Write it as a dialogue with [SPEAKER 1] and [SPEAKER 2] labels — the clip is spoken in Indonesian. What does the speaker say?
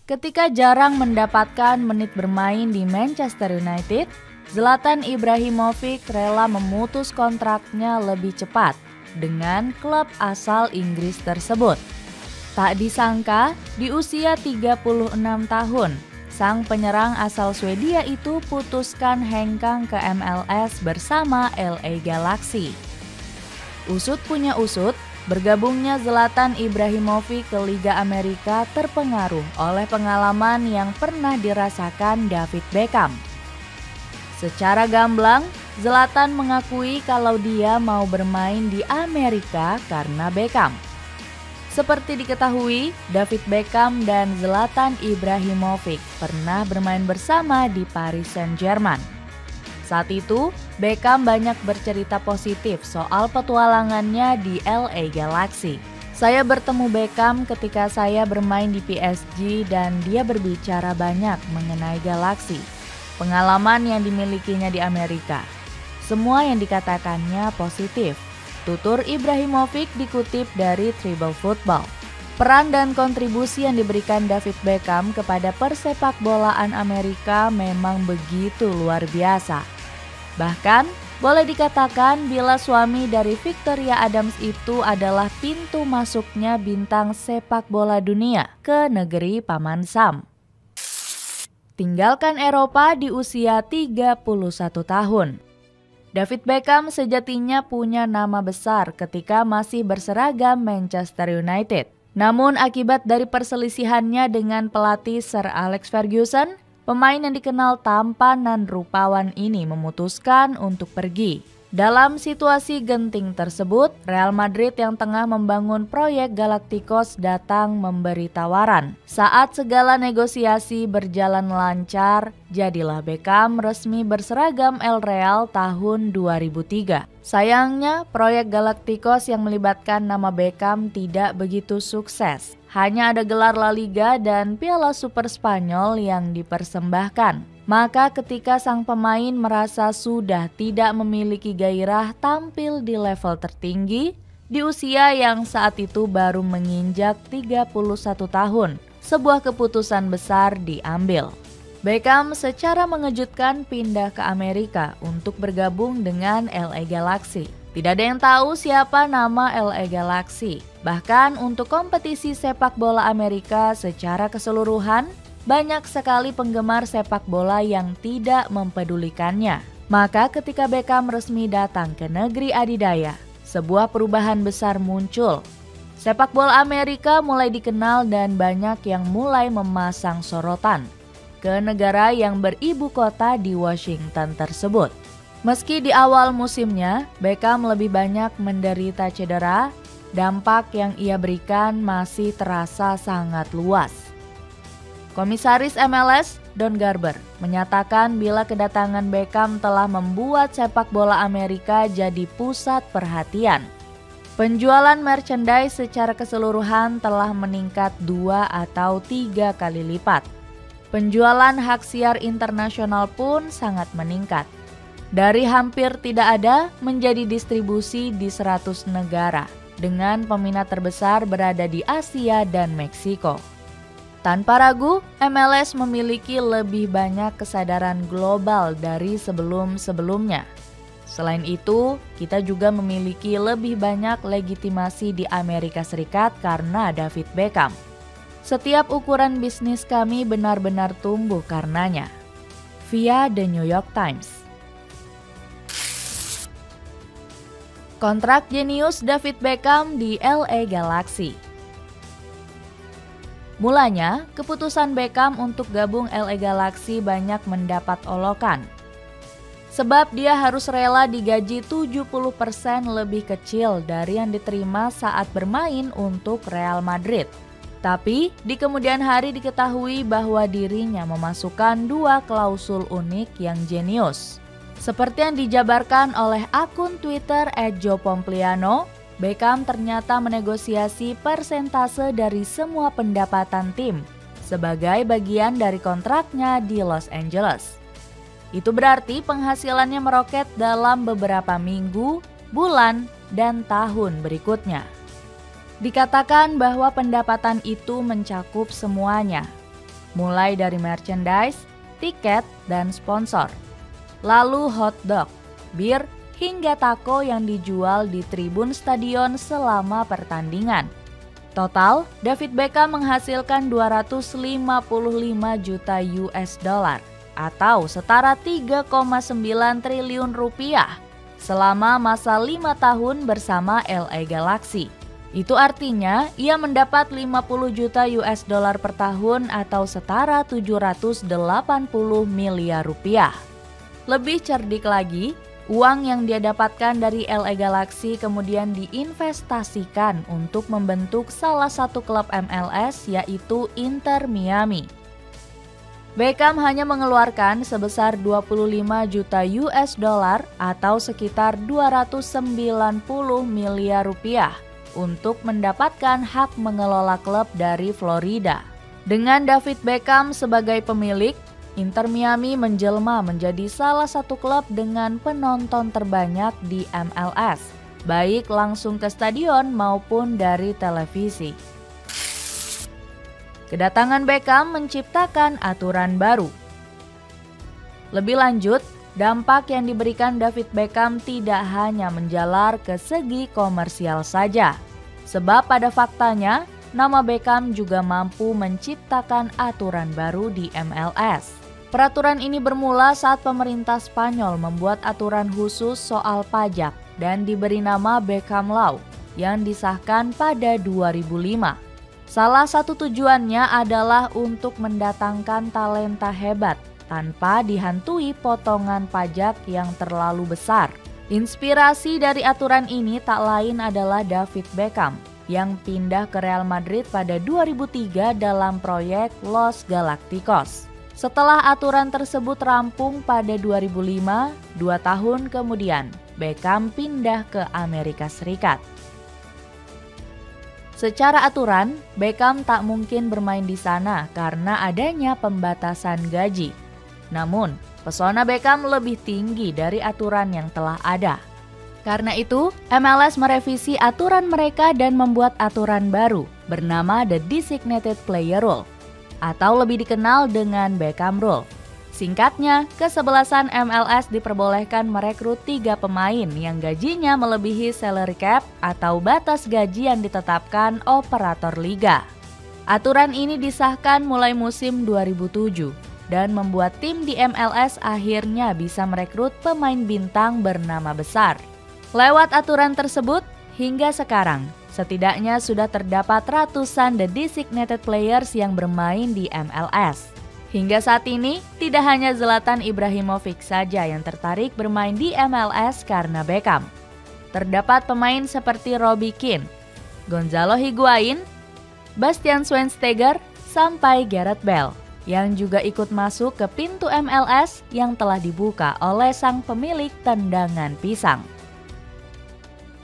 [SPEAKER 1] Ketika jarang mendapatkan menit bermain di Manchester United, Zlatan Ibrahimovic rela memutus kontraknya lebih cepat dengan klub asal Inggris tersebut. Tak disangka, di usia 36 tahun, sang penyerang asal Swedia itu putuskan hengkang ke MLS bersama LA Galaxy. Usut punya usut, bergabungnya Zlatan Ibrahimovic ke Liga Amerika terpengaruh oleh pengalaman yang pernah dirasakan David Beckham. Secara gamblang, Zlatan mengakui kalau dia mau bermain di Amerika karena Beckham. Seperti diketahui, David Beckham dan Zlatan Ibrahimovic pernah bermain bersama di Paris Saint-Germain. Saat itu, Beckham banyak bercerita positif soal petualangannya di LA Galaxy. Saya bertemu Beckham ketika saya bermain di PSG dan dia berbicara banyak mengenai Galaxy. Pengalaman yang dimilikinya di Amerika. Semua yang dikatakannya positif. Tutur Ibrahimovic dikutip dari Tribal Football. Peran dan kontribusi yang diberikan David Beckham kepada persepakbolaan Amerika memang begitu luar biasa. Bahkan, boleh dikatakan bila suami dari Victoria Adams itu adalah pintu masuknya bintang sepak bola dunia ke negeri Paman Sam. Tinggalkan Eropa di usia 31 tahun. David Beckham sejatinya punya nama besar ketika masih berseragam Manchester United. Namun akibat dari perselisihannya dengan pelatih Sir Alex Ferguson, pemain yang dikenal tampan dan rupawan ini memutuskan untuk pergi. Dalam situasi genting tersebut, Real Madrid yang tengah membangun proyek Galacticos datang memberi tawaran. Saat segala negosiasi berjalan lancar, jadilah Beckham resmi berseragam El Real tahun 2003. Sayangnya, proyek Galacticos yang melibatkan nama Beckham tidak begitu sukses. Hanya ada gelar La Liga dan Piala Super Spanyol yang dipersembahkan. Maka ketika sang pemain merasa sudah tidak memiliki gairah tampil di level tertinggi, di usia yang saat itu baru menginjak 31 tahun, sebuah keputusan besar diambil. Beckham secara mengejutkan pindah ke Amerika untuk bergabung dengan LA Galaxy. Tidak ada yang tahu siapa nama LA Galaxy. Bahkan untuk kompetisi sepak bola Amerika secara keseluruhan, banyak sekali penggemar sepak bola yang tidak mempedulikannya. Maka ketika Beckham resmi datang ke negeri adidaya, sebuah perubahan besar muncul. Sepak bola Amerika mulai dikenal dan banyak yang mulai memasang sorotan ke negara yang beribu kota di Washington tersebut. Meski di awal musimnya, Beckham lebih banyak menderita cedera, dampak yang ia berikan masih terasa sangat luas. Komisaris MLS, Don Garber, menyatakan bila kedatangan Beckham telah membuat sepak bola Amerika jadi pusat perhatian. Penjualan merchandise secara keseluruhan telah meningkat 2 atau 3 kali lipat. Penjualan hak siar internasional pun sangat meningkat. Dari hampir tidak ada menjadi distribusi di 100 negara, dengan peminat terbesar berada di Asia dan Meksiko. Tanpa ragu, MLS memiliki lebih banyak kesadaran global dari sebelum-sebelumnya. Selain itu, kita juga memiliki lebih banyak legitimasi di Amerika Serikat karena David Beckham. Setiap ukuran bisnis kami benar-benar tumbuh karenanya. Via The New York Times. Kontrak jenius David Beckham di LA Galaxy. Mulanya, keputusan Beckham untuk gabung LA Galaxy banyak mendapat olokan. Sebab dia harus rela digaji 70% lebih kecil dari yang diterima saat bermain untuk Real Madrid. Tapi, di kemudian hari diketahui bahwa dirinya memasukkan 2 klausul unik yang jenius. Seperti yang dijabarkan oleh akun Twitter @joepompliano, Beckham ternyata menegosiasi persentase dari semua pendapatan tim sebagai bagian dari kontraknya di Los Angeles. Itu berarti penghasilannya meroket dalam beberapa minggu, bulan, dan tahun berikutnya. Dikatakan bahwa pendapatan itu mencakup semuanya, mulai dari merchandise, tiket, dan sponsor. Lalu hotdog, bir, hingga taco yang dijual di tribun stadion selama pertandingan. Total, David Beckham menghasilkan 255 juta US dollar atau setara 3,9 triliun rupiah selama masa 5 tahun bersama LA Galaxy. Itu artinya ia mendapat 50 juta US dollar per tahun atau setara 780 miliar rupiah. Lebih cerdik lagi, uang yang dia dapatkan dari LA Galaxy kemudian diinvestasikan untuk membentuk salah satu klub MLS yaitu Inter Miami. Beckham hanya mengeluarkan sebesar 25 juta US dollar atau sekitar 290 miliar rupiah untuk mendapatkan hak mengelola klub dari Florida. Dengan David Beckham sebagai pemilik, Inter Miami menjelma menjadi salah satu klub dengan penonton terbanyak di MLS, baik langsung ke stadion maupun dari televisi. Kedatangan Beckham menciptakan aturan baru. Lebih lanjut, dampak yang diberikan David Beckham tidak hanya menjalar ke segi komersial saja, sebab pada faktanya, nama Beckham juga mampu menciptakan aturan baru di MLS. Peraturan ini bermula saat pemerintah Spanyol membuat aturan khusus soal pajak dan diberi nama Beckham Law yang disahkan pada 2005. Salah satu tujuannya adalah untuk mendatangkan talenta hebat tanpa dihantui potongan pajak yang terlalu besar. Inspirasi dari aturan ini tak lain adalah David Beckham yang pindah ke Real Madrid pada 2003 dalam proyek Los Galacticos. Setelah aturan tersebut rampung pada 2005, 2 tahun kemudian, Beckham pindah ke Amerika Serikat. Secara aturan, Beckham tak mungkin bermain di sana karena adanya pembatasan gaji. Namun, pesona Beckham lebih tinggi dari aturan yang telah ada. Karena itu, MLS merevisi aturan mereka dan membuat aturan baru bernama The Designated Player Rule, atau lebih dikenal dengan Beckham Rule. Singkatnya, kesebelasan MLS diperbolehkan merekrut 3 pemain yang gajinya melebihi salary cap atau batas gaji yang ditetapkan operator liga. Aturan ini disahkan mulai musim 2007 dan membuat tim di MLS akhirnya bisa merekrut pemain bintang bernama besar. Lewat aturan tersebut, hingga sekarang, setidaknya sudah terdapat ratusan The Designated Players yang bermain di MLS. Hingga saat ini, tidak hanya Zlatan Ibrahimovic saja yang tertarik bermain di MLS karena Beckham. Terdapat pemain seperti Robbie Keane, Gonzalo Higuain, Bastian Schweinsteiger, sampai Gareth Bale yang juga ikut masuk ke pintu MLS yang telah dibuka oleh sang pemilik tendangan pisang.